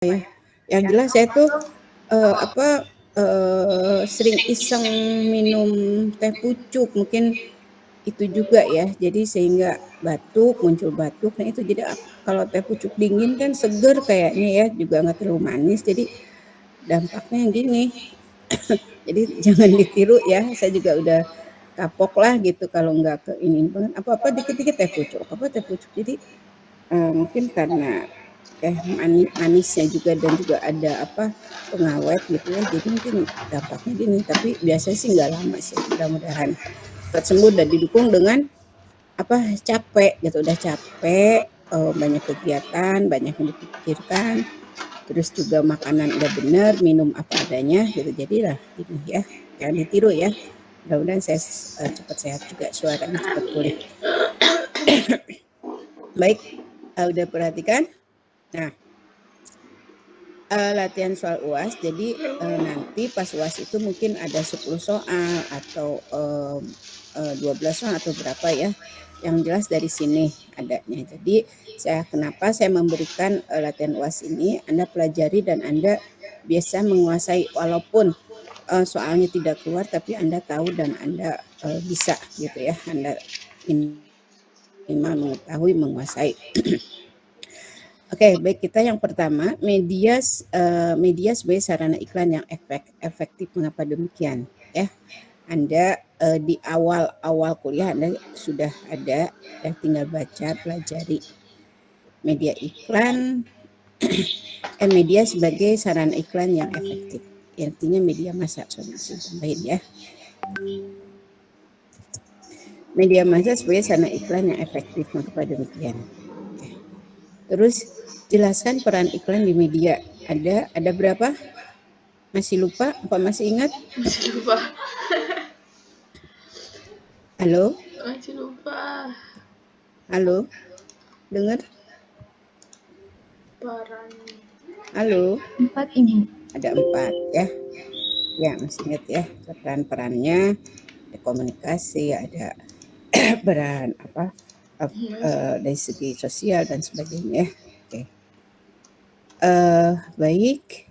Ya. Yang jelas saya tuh sering iseng minum teh pucuk, mungkin itu juga ya, jadi sehingga muncul batuk, nah itu jadi kalau teh pucuk dingin kan seger kayaknya ya, juga nggak terlalu manis, jadi dampaknya yang gini, jadi jangan ditiru ya, saya juga udah kapok lah gitu kalau nggak ke ini banget, apa-apa dikit-dikit teh pucuk, apa-apa teh pucuk. Jadi, mungkin karena manisnya juga dan juga ada pengawet gitu ya, jadi mungkin dampaknya gini, tapi biasanya sih nggak lama sih, mudah-mudahan cepat sembuh dan didukung dengan capek gitu, udah capek, banyak kegiatan, banyak yang dipikirkan, terus juga makanan udah bener, minum apa adanya gitu, jadilah gini ya, jangan ditiru ya. Mudah-mudahan saya cepat sehat juga, suaranya cepat pulih. Baik, udah perhatikan? Nah, latihan soal UAS, jadi, nanti pas UAS itu mungkin ada 10 soal atau, 12 soal atau berapa ya, yang jelas dari sini adanya. Jadi kenapa saya memberikan, latihan UAS ini, Anda pelajari dan Anda biasa menguasai walaupun, soalnya tidak keluar tapi Anda tahu dan Anda, bisa gitu ya, Anda minimal mengetahui, menguasai. Oke, baik, kita yang pertama, media sebagai sarana iklan yang efektif. Mengapa demikian? Ya, Anda di awal kuliah Anda sudah ada, ya tinggal baca, pelajari media iklan, media sebagai sarana iklan yang efektif. Artinya media massa, sorry, saya tambahin ya. Media massa sebagai sarana iklan yang efektif. Mengapa demikian? Terus jelaskan peran iklan di media. Ada berapa? Masih lupa? Apa masih ingat? Masih lupa. Halo? Masih lupa. Halo? Dengar? Peran. Halo? 4 Ibu. Ada 4 ya. Ya, masih ingat ya, peran-perannya, ada komunikasi, ada peran dari segi sosial dan sebagainya ya. Oke. Baik.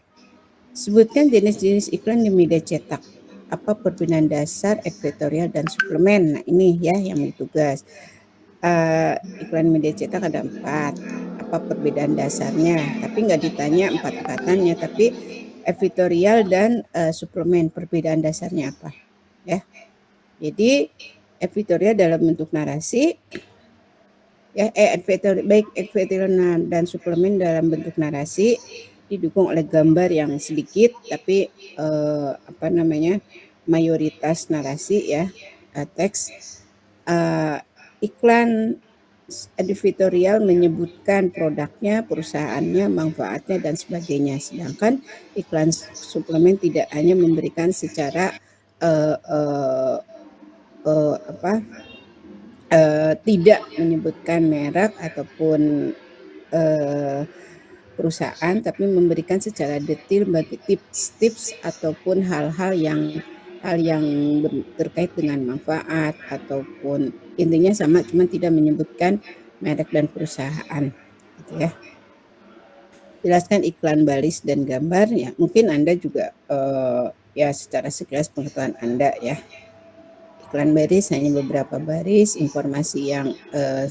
Sebutkan jenis-jenis iklan di media cetak. Apa perbedaan dasar, editorial, dan suplemen? Nah, ini ya yang tugas. Iklan media cetak ada 4. Apa perbedaan dasarnya? Tapi nggak ditanya 4 ikatannya, tapi editorial dan suplemen, perbedaan dasarnya apa? Ya. Jadi editorial dalam bentuk narasi, ya, editorial dan suplemen dalam bentuk narasi didukung oleh gambar yang sedikit, tapi mayoritas narasi ya, teks. Iklan editorial menyebutkan produknya, perusahaannya, manfaatnya dan sebagainya. Sedangkan iklan suplemen tidak hanya memberikan secara tidak menyebutkan merek ataupun perusahaan, tapi memberikan secara detail bagi tips-tips ataupun hal-hal yang terkait dengan manfaat ataupun intinya sama, cuma tidak menyebutkan merek dan perusahaan gitu ya. Jelaskan iklan baris dan gambar ya, mungkin Anda juga ya secara sekilas pengetahuan Anda ya. Iklan baris hanya beberapa baris, informasi yang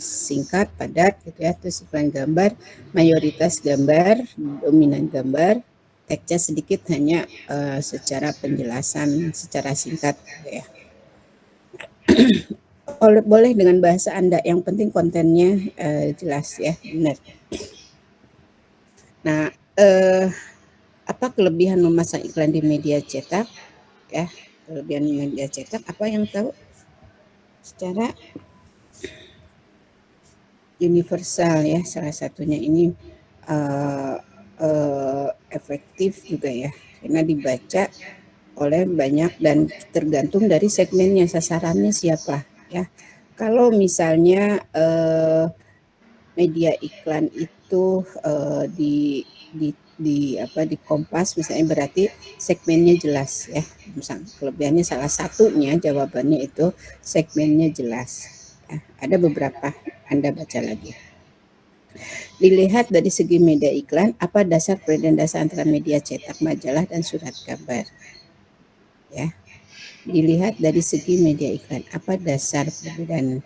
singkat, padat gitu ya. Terus iklan gambar, mayoritas gambar, dominan gambar, teksnya sedikit, hanya secara penjelasan secara singkat gitu ya. Boleh dengan bahasa Anda, yang penting kontennya jelas ya, benar. Nah, apa kelebihan memasang iklan di media cetak? Ya, kelebihan media cetak apa yang tahu? Secara universal ya, salah satunya ini efektif juga ya, karena dibaca oleh banyak dan tergantung dari segmennya, sasarannya siapa ya. Kalau misalnya media iklan itu di Kompas misalnya, berarti segmennya jelas ya. Misalnya kelebihannya salah satunya jawabannya itu segmennya jelas. Ya, ada beberapa, Anda baca lagi. Dilihat dari segi media iklan, apa dasar perbedaan dasar antara media cetak, majalah, dan surat kabar? Ya, dilihat dari segi media iklan, apa dasar perbedaan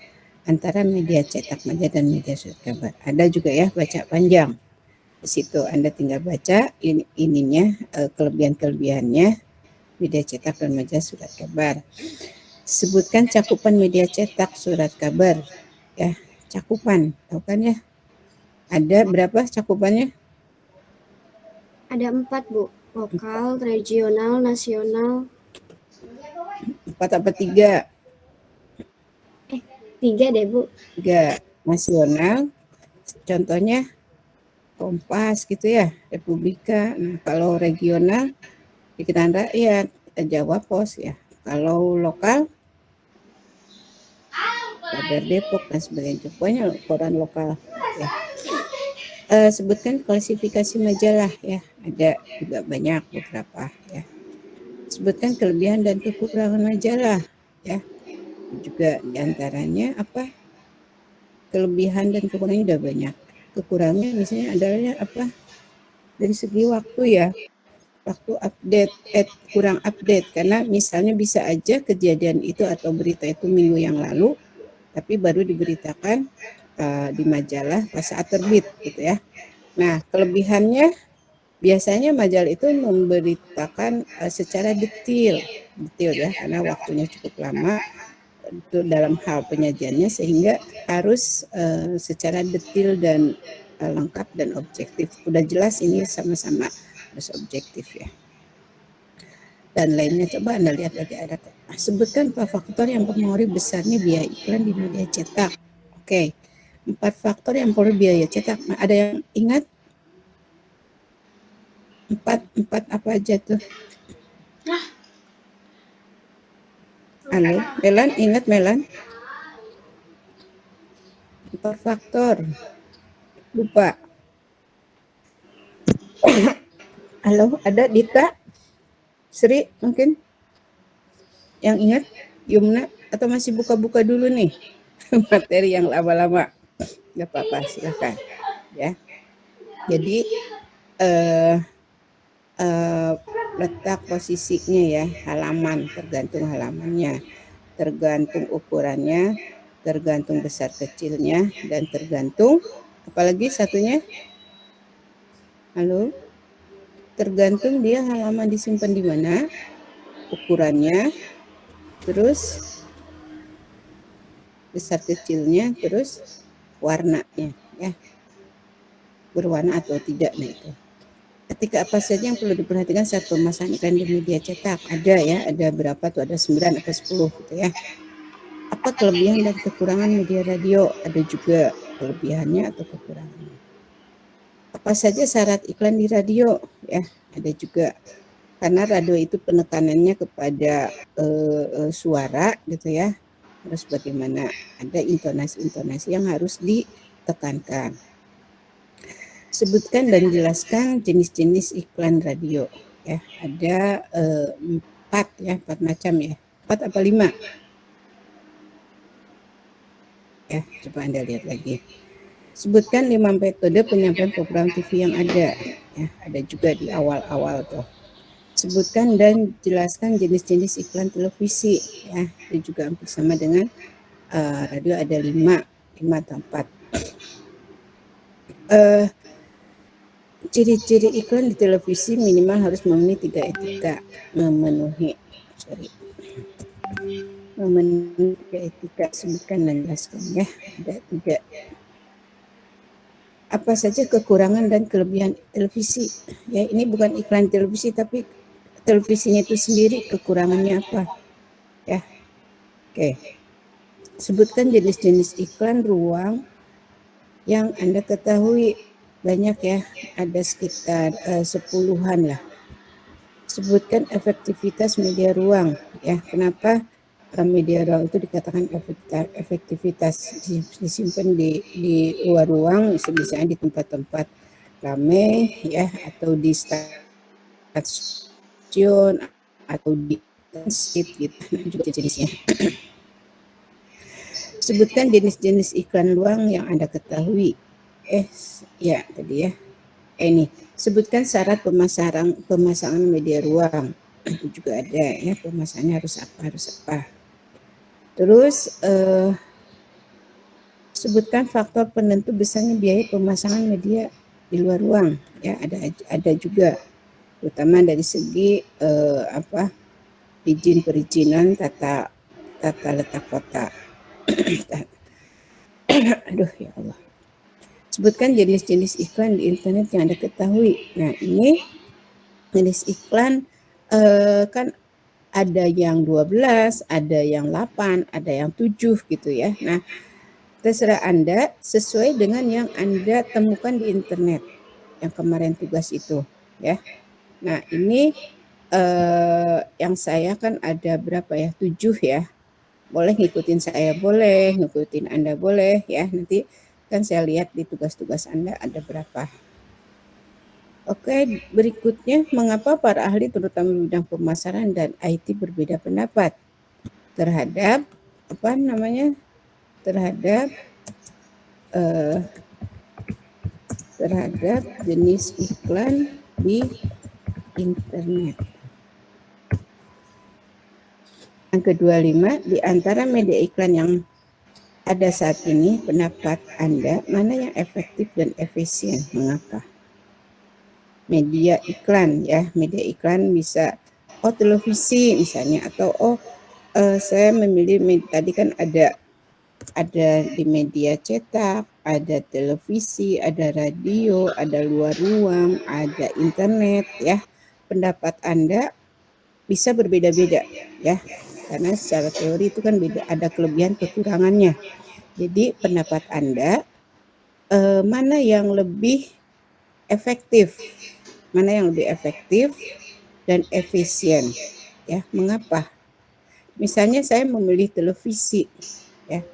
antara media cetak, majalah, dan media surat kabar? Ada juga ya, baca panjang. Di situ Anda tinggal baca kelebihan-kelebihannya media cetak dan majalah surat kabar. Sebutkan cakupan media cetak surat kabar. Ya, cakupan, tahu kan ya? Ada berapa cakupannya? Ada 4, Bu. Lokal, regional, nasional. 4 apa 3? 3 deh, Bu. 3. Nasional, contohnya Kompas gitu ya, Republika. Nah, kalau regional, Pikiran Rakyat, Jawa Pos ya. Kalau lokal, Kabar Depok dan sebagainya. Pokoknya koran lokal ya. Sebutkan klasifikasi majalah ya, ada juga banyak beberapa ya. Sebutkan kelebihan dan kekurangan majalah ya, juga diantaranya apa, kelebihan dan kekurangannya udah banyak. Kekurangannya misalnya adalah apa, dari segi waktu ya, waktu update kurang update, karena misalnya bisa aja kejadian itu atau berita itu minggu yang lalu tapi baru diberitakan di majalah pas saat terbit gitu ya. Nah, kelebihannya biasanya majalah itu memberitakan secara detail ya, karena waktunya cukup lama itu dalam hal penyajiannya, sehingga harus secara detail dan lengkap dan objektif. Udah jelas ini sama-sama harus objektif ya. Dan lainnya, coba Anda lihat lagi ada. Sebutkan 4 faktor yang mempengaruhi besarnya biaya iklan di media cetak. Oke. 4 faktor yang mempengaruhi biaya cetak. Nah, ada yang ingat? 4 apa aja tuh? Halo, Melan, ingat Melan? 4 faktor. Lupa. Halo, ada Dita? Sri mungkin? Yang ingat? Yumna? Atau masih buka-buka dulu nih? Materi yang lama-lama. Gak apa-apa, silahkan. Ya. Jadi, letak posisinya ya, halaman, tergantung halamannya, tergantung ukurannya, tergantung besar kecilnya, dan tergantung apalagi satunya, halo, tergantung dia halaman disimpan di mana, ukurannya, terus besar kecilnya, terus warnanya ya, berwarna atau tidak. Nah, itu ketika apa saja yang perlu diperhatikan saat pemasangan iklan di media cetak? Ada ya, ada berapa tuh, ada 9 atau 10 gitu ya. Apa kelebihan dan kekurangan media radio? Ada juga kelebihannya atau kekurangannya. Apa saja syarat iklan di radio? Ya, ada juga. Karena radio itu penekanannya kepada suara gitu ya. Terus bagaimana, ada intonasi-intonasi yang harus ditekankan. Sebutkan dan jelaskan jenis-jenis iklan radio. Ya, ada 4 ya, 4 macam ya. 4 apa 5? Ya, coba Anda lihat lagi. Sebutkan 5 metode penyampaian program TV yang ada. Ya, ada juga di awal-awal tuh. Sebutkan dan jelaskan jenis-jenis iklan televisi. Ya, itu juga hampir sama dengan radio, ada 5 atau 4. Ciri-ciri iklan di televisi minimal harus memenuhi 3 etika. Memenuhi 3 etika, sebutkan dan jelaskan ya. Ada 3. Apa saja kekurangan dan kelebihan televisi? Ya, ini bukan iklan televisi, tapi televisinya itu sendiri kekurangannya apa? Ya. Oke. Sebutkan jenis-jenis iklan ruang yang Anda ketahui. Banyak ya, ada sekitar 10-an lah. Sebutkan efektivitas media ruang ya. Kenapa media ruang itu dikatakan efektivitas? Disimpan di luar ruang, misalnya di tempat-tempat ramai ya, atau di stasiun atau di transit gitu. Nah, juga jenisnya. Sebutkan jenis-jenis iklan ruang yang Anda ketahui Ya tadi ya. Ini sebutkan syarat pemasangan media ruang. Itu juga ada ya, pemasangannya harus apa. Terus sebutkan faktor penentu besarnya biaya pemasangan media di luar ruang. Ya, ada juga, terutama dari segi izin perizinan tata letak kota. Aduh ya Allah. Sebutkan jenis-jenis iklan di internet yang Anda ketahui. Nah, ini jenis iklan kan ada yang 12, ada yang 8, ada yang 7 gitu ya. Nah, terserah Anda sesuai dengan yang Anda temukan di internet yang kemarin tugas itu ya. Nah, ini yang saya kan ada berapa ya? 7 ya. Boleh ngikutin saya, boleh ngikutin Anda, boleh ya. Nanti kan saya lihat di tugas-tugas Anda ada berapa. Oke, berikutnya mengapa para ahli terutama di bidang pemasaran dan IT berbeda pendapat terhadap terhadap jenis iklan di internet. Yang ke-25, di antara media iklan yang ada saat ini, pendapat Anda mana yang efektif dan efisien? Mengapa? Media iklan ya, media iklan bisa televisi misalnya, atau saya memilih tadi kan ada di media cetak, ada televisi, ada radio, ada luar ruang, ada internet ya. Pendapat Anda bisa berbeda-beda ya, karena secara teori itu kan beda, ada kelebihan kekurangannya. Jadi pendapat Anda mana yang lebih efektif? Mana yang lebih efektif dan efisien ya? Mengapa? Misalnya saya memilih televisi ya.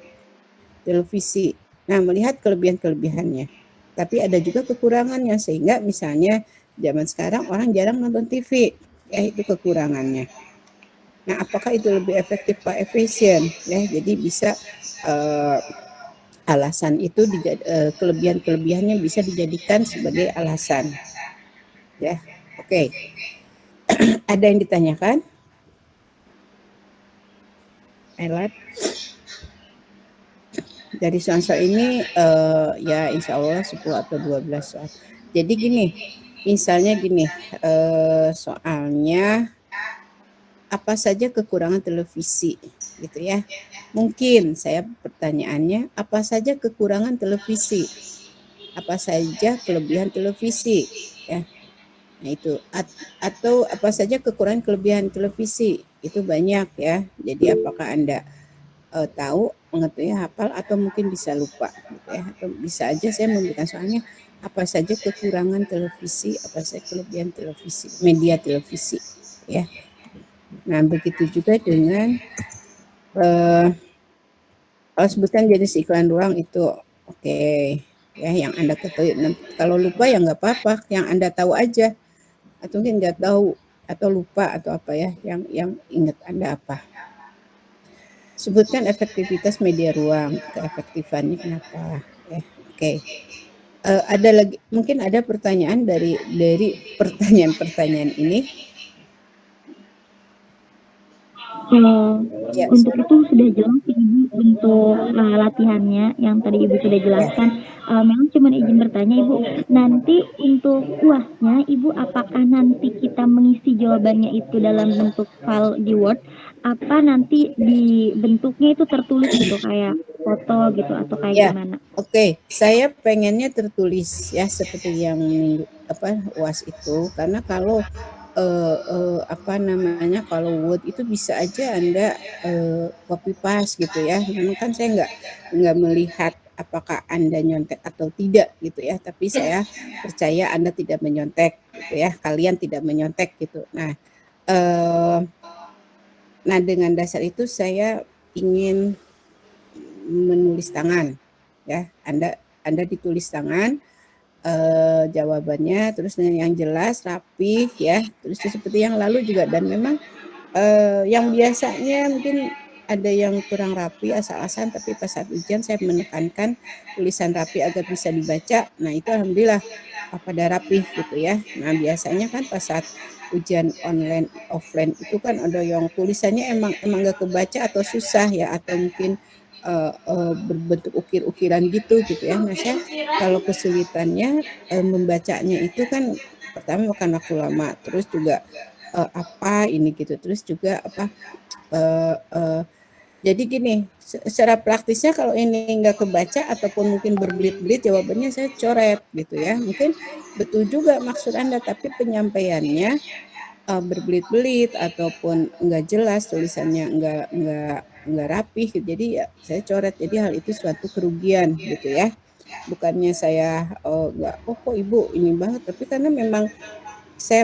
Televisi. Nah, melihat kelebihan-kelebihannya. Tapi ada juga kekurangannya, sehingga misalnya zaman sekarang orang jarang nonton TV. Ya, itu kekurangannya. Nah, apakah itu lebih efektif Pak efisien? Ya, jadi bisa alasan itu kelebihan-kelebihannya bisa dijadikan sebagai alasan. Ya, oke. Ada yang ditanyakan? Elat? Dari soal ini ya insya Allah 10 atau 12 soal. Jadi gini, misalnya gini, soalnya apa saja kekurangan televisi gitu ya. Mungkin saya pertanyaannya, apa saja kekurangan televisi? Apa saja kelebihan televisi? Ya. Nah itu, atau apa saja kekurangan kelebihan televisi? Itu banyak ya. Jadi apakah Anda tahu, mengetahui, hafal, atau mungkin bisa lupa gitu ya. Atau bisa aja saya memberikan soalnya apa saja kekurangan televisi, apa saja kelebihan televisi, media televisi ya. Nah, begitu juga dengan kalau sebutkan jenis iklan ruang itu oke ya, yang Anda ketahui. Kalau lupa ya nggak apa-apa, yang Anda tahu aja, atau mungkin nggak tahu atau lupa atau apa ya, yang ingat Anda apa. Sebutkan efektivitas media ruang, keefektifannya kenapa ya. Oke. Ada lagi, mungkin ada pertanyaan dari pertanyaan-pertanyaan ini. Ya, untuk itu sudah jelas Ibu untuk latihannya yang tadi Ibu sudah jelaskan. Memang cuma izin bertanya Ibu, nanti untuk UASnya Ibu apakah nanti kita mengisi jawabannya itu dalam bentuk file di Word, apa nanti di bentuknya itu tertulis gitu kayak foto gitu atau kayak ya, gimana? Oke, saya pengennya tertulis ya seperti yang UAS itu, karena kalau kalau Word itu bisa aja Anda copy paste gitu ya. Memang kan saya nggak melihat apakah Anda nyontek atau tidak gitu ya, tapi saya percaya Anda tidak menyontek gitu ya, kalian tidak menyontek gitu. Nah dengan dasar itu saya ingin menulis tangan ya. Anda ditulis tangan jawabannya, terus dengan yang jelas, rapi ya, terus seperti yang lalu juga. Dan memang yang biasanya mungkin ada yang kurang rapi asal-asalan, tapi pas saat ujian saya menekankan tulisan rapi agar bisa dibaca. Nah itu alhamdulillah pada rapih gitu ya. Nah biasanya kan pas saat ujian online offline itu kan ada yang tulisannya emang gak kebaca atau susah ya, atau mungkin berbentuk ukir-ukiran gitu ya. Nah saya kalau kesulitannya membacanya itu kan pertama makan waktu lama, terus juga apa ini gitu, terus juga apa jadi gini, secara praktisnya kalau ini nggak kebaca ataupun mungkin berbelit-belit jawabannya saya coret gitu ya. Mungkin betul juga maksud Anda, tapi penyampaiannya berbelit-belit ataupun nggak jelas, tulisannya nggak rapih gitu. Jadi ya saya coret. Jadi hal itu suatu kerugian gitu ya. Bukannya saya nggak, kok ibu ini banget, tapi karena memang saya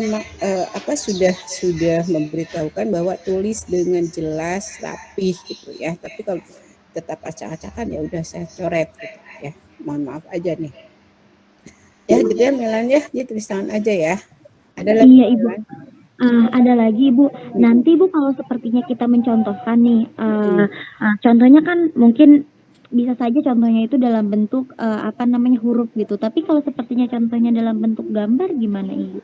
sudah memberitahukan bahwa tulis dengan jelas, rapih gitu ya. Tapi kalau tetap acak-acakan ya udah saya coret gitu ya. Mohon maaf aja nih. Ya gitu ya Melan ya, dia tulis tangan aja ya. Ada lagi Iya Ibu. Melan? Ada lagi Ibu. Nanti Bu kalau sepertinya kita mencontohkan nih, contohnya kan mungkin bisa saja contohnya itu dalam bentuk huruf gitu. Tapi kalau sepertinya contohnya dalam bentuk gambar gimana Ibu?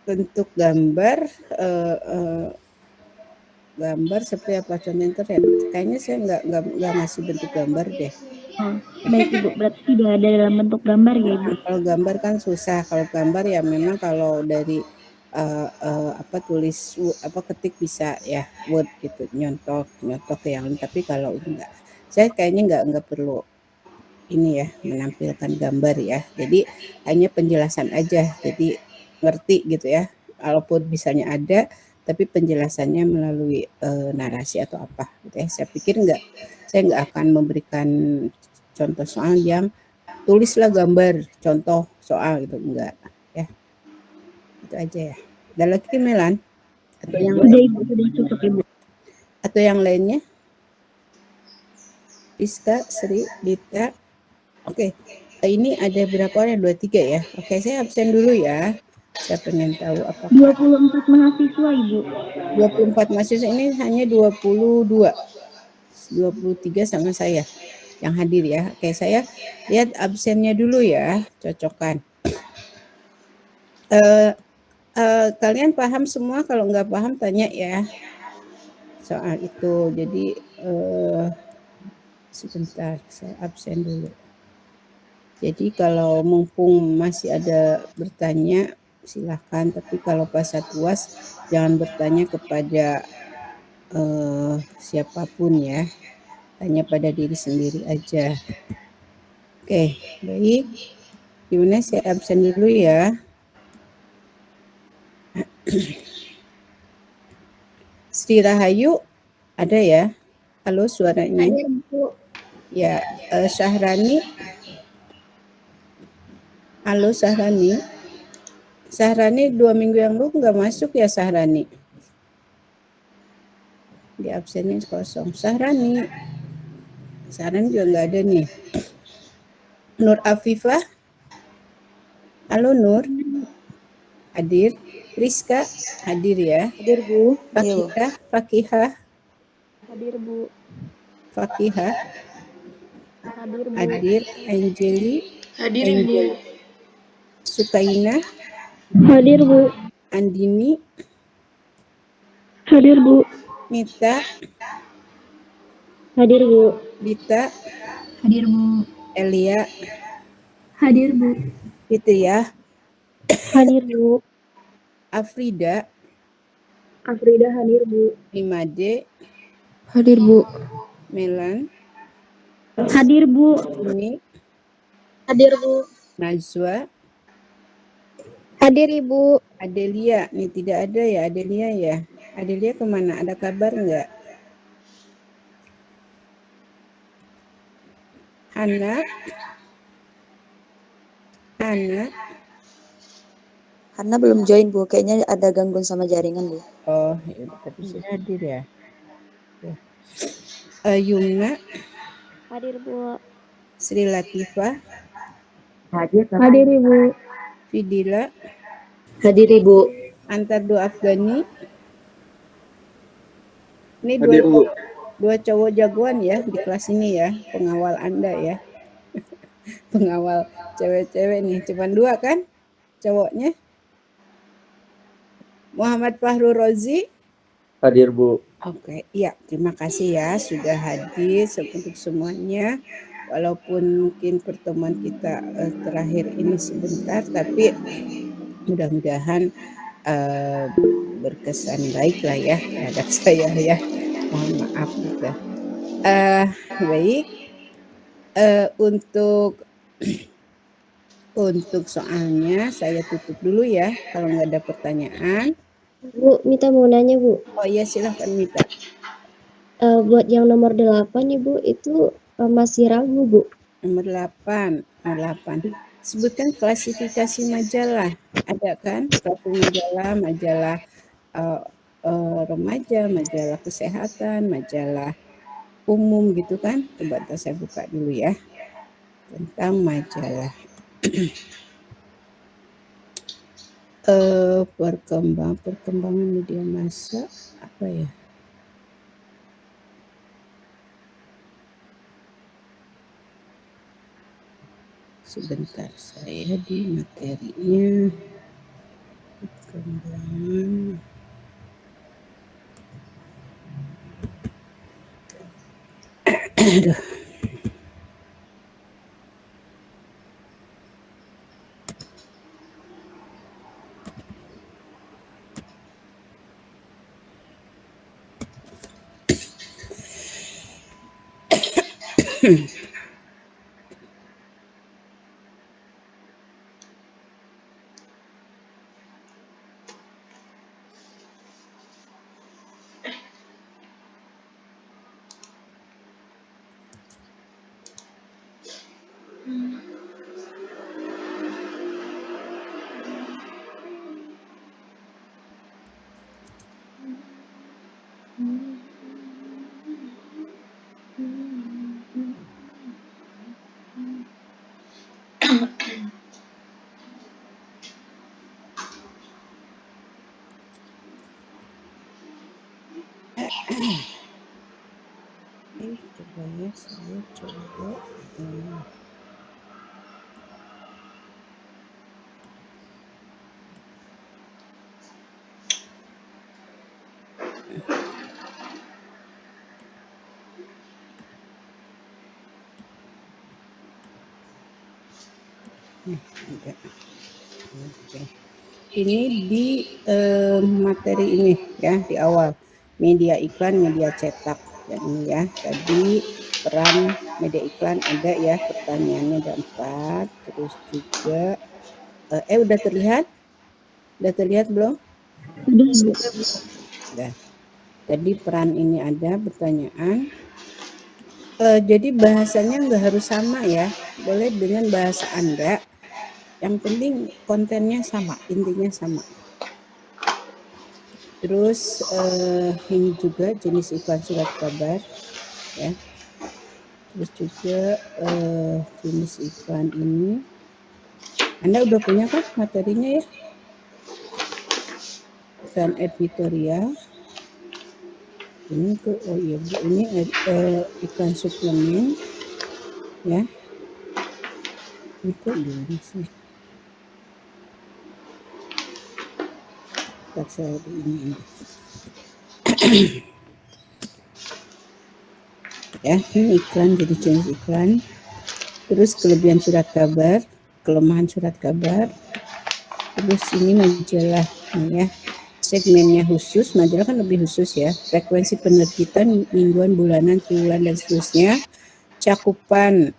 Bentuk gambar, gambar seperti apa contohnya internet? Kayaknya saya nggak ngasih bentuk gambar deh. Oh, baik Ibu, berarti tidak ada dalam bentuk gambar ya Ibu? Kalau gambar kan susah. Kalau gambar ya memang kalau dari tulis ketik bisa ya Word gitu, nyontok ke yang lain. Tapi kalau enggak, saya kayaknya nggak perlu ini ya menampilkan gambar ya. Jadi hanya penjelasan aja. Jadi ngerti gitu ya. Walaupun misalnya ada, tapi penjelasannya melalui narasi atau apa gitu ya. Saya pikir saya nggak akan memberikan contoh soal yang tulislah gambar contoh soal gitu, enggak ya. Itu aja ya. Ada lagi Melan? Atau yang Sudah Ibu, sudah cukup Ibu. Atau yang lainnya? Rizka, Sri, Dita. Oke. Ini ada berapa orang? 23 ya. Oke, saya absen dulu ya. Saya pengen tahu apakah 24 mahasiswa Ibu. 24 mahasiswa ini hanya 22. 23 sama saya yang hadir ya. Oke, saya lihat absennya dulu ya, cocokkan. Kalian paham semua? Kalau nggak paham tanya ya soal itu. Jadi sebentar, saya absen dulu. Jadi kalau mumpung masih ada bertanya silahkan, tapi kalau pas saat UAS jangan bertanya kepada siapapun ya, tanya pada diri sendiri aja. Oke, baik. Gimana, saya absen dulu ya. Sri Rahayu ada ya? Halo, suaranya. Ya, Syahrani. Halo Syahrani. Syahrani 2 minggu yang lalu nggak masuk ya Syahrani? Di absennya kosong. Syahrani juga nggak ada nih. Nur Afifah. Halo Nur. Hadir. Rizka hadir ya. Hadir Bu. Fakihah. Hadir Bu. Fakihah. Hadir Bu. Hadir. Anjeli. Hadir Bu. Sukaina. Hadir Bu. Andini. Hadir Bu. Mita. Hadir Bu. Dita. Hadir Bu. Elia. Hadir Bu. Gitu ya. Hadir Bu. Afrida. Hadir Bu. Imade. Hadir Bu. Melan. Hadir Bu. Ini. Hadir Bu. Najwa. Hadir Ibu. Adelia, nih tidak ada ya Adelia ya. Adelia kemana? Ada kabar nggak? Hana. Hana belum join Bu, kayaknya ada gangguan sama jaringan Bu. Oh, ya, tapi sudah hadir ya. Yumna. Hadir Bu. Sri Latifah. Hadir Ibu. Fidila. Hadir Ibu. Antardo Afgani. Ini Hadir, Bu. dua cowok jagoan ya di kelas ini ya, pengawal Anda ya. Pengawal cewek-cewek nih, cuman 2 kan cowoknya? Muhammad Fahru Rozi. Hadir, Bu. Oke, iya, terima kasih ya sudah hadir untuk semuanya. Walaupun mungkin pertemuan kita terakhir ini sebentar, tapi mudah-mudahan berkesan baik lah ya terhadap saya ya. Mohon maaf gitu. Baik, untuk soalnya saya tutup dulu ya kalau nggak ada pertanyaan. Bu, Mita mau nanya, Bu. Oh iya, silahkan Mita. Buat yang nomor 8 Ibu, itu masih ragu, Bu. Nomor 8. Sebutkan klasifikasi majalah. Ada kan? Majalah remaja, majalah kesehatan, majalah umum gitu kan? Coba saya buka dulu ya. Tentang majalah. Perkembangan media massa apa ya? Sebentar, saya di materinya. Perkembangan. Aduh. Coba ya, saya coba. Oke. Ini di materi ini ya, di awal media iklan, media cetak dan ini ya. Tadi peran media iklan ada ya, pertanyaannya ada 4. Terus juga udah terlihat? Udah terlihat belum? Udah. Tadi peran ini ada pertanyaan. Jadi bahasanya nggak harus sama ya, boleh dengan bahasa Anda. Yang penting kontennya sama, intinya sama. Terus ini juga jenis iklan surat kabar ya. Terus juga jenis iklan ini. Anda udah punya kan materinya ya? Iklan editorial. Ini ini iklan suplemen ya. Ini kok gini sih? Saya ini. Ya, ini iklan, jadi jenis iklan. Terus kelebihan surat kabar, kelemahan surat kabar. Terus ini majalah nih ya. Segmennya khusus, majalah kan lebih khusus ya. Frekuensi penerbitan mingguan, bulanan, triwulan dan seterusnya. Cakupan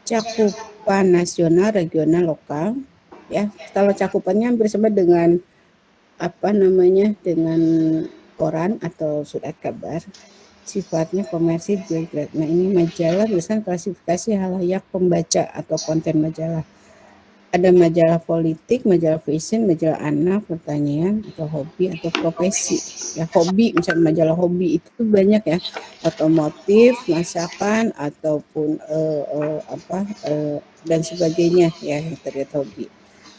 cakupan nasional, regional, lokal ya. Kalau cakupannya hampir sama dengan dengan koran atau surat kabar. Sifatnya komersil. Nah, ini majalah berdasarkan klasifikasi halayak pembaca atau konten majalah. ada majalah politik, majalah fashion, majalah anak, pertanian, atau hobi, atau profesi. Ya hobi, misalnya majalah hobi itu banyak ya, otomotif, masakan, ataupun dan sebagainya ya yang terkait hobi.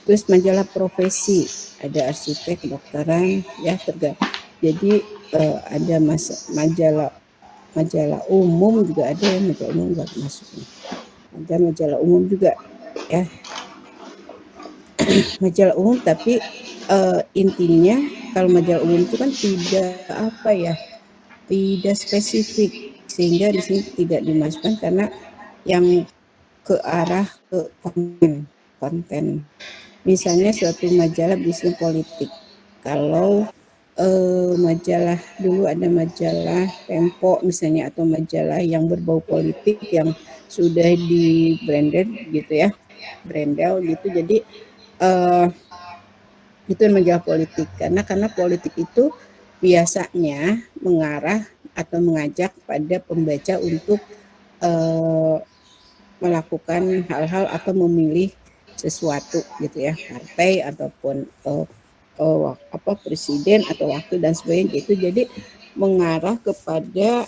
Terus majalah profesi, ada arsitek, kedokteran, ya jadi ada majalah umum juga ada ya, majalah umum nggak masuk. Ada majalah umum juga ya. Majalah umum tapi intinya kalau majalah umum itu kan tidak spesifik, sehingga di sini tidak dimasukkan karena yang ke arah ke konten. Misalnya suatu majalah bisnis politik. Kalau majalah dulu ada majalah Tempo misalnya, atau majalah yang berbau politik yang sudah di branded gitu ya, brandel gitu. Jadi itu majalah politik karena politik itu biasanya mengarah atau mengajak pada pembaca untuk melakukan hal-hal atau memilih sesuatu gitu ya, partai ataupun presiden atau wakil dan sebagainya gitu. Jadi mengarah kepada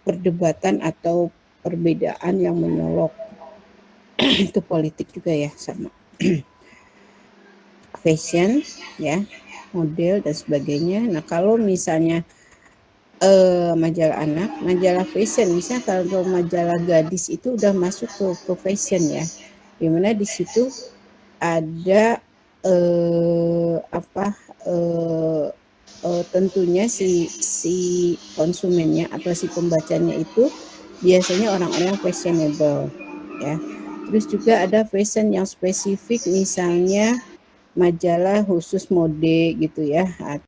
perdebatan atau perbedaan yang menyolok. Itu politik juga ya, sama. Fashion ya, model dan sebagainya. Nah kalau misalnya majalah anak, majalah fashion, misalnya kalau majalah gadis itu udah masuk ke fashion ya, dimana di situ ada tentunya si konsumennya atau si pembacanya itu biasanya orang-orang fashionable ya. Terus juga ada fashion yang spesifik, misalnya majalah khusus mode gitu ya,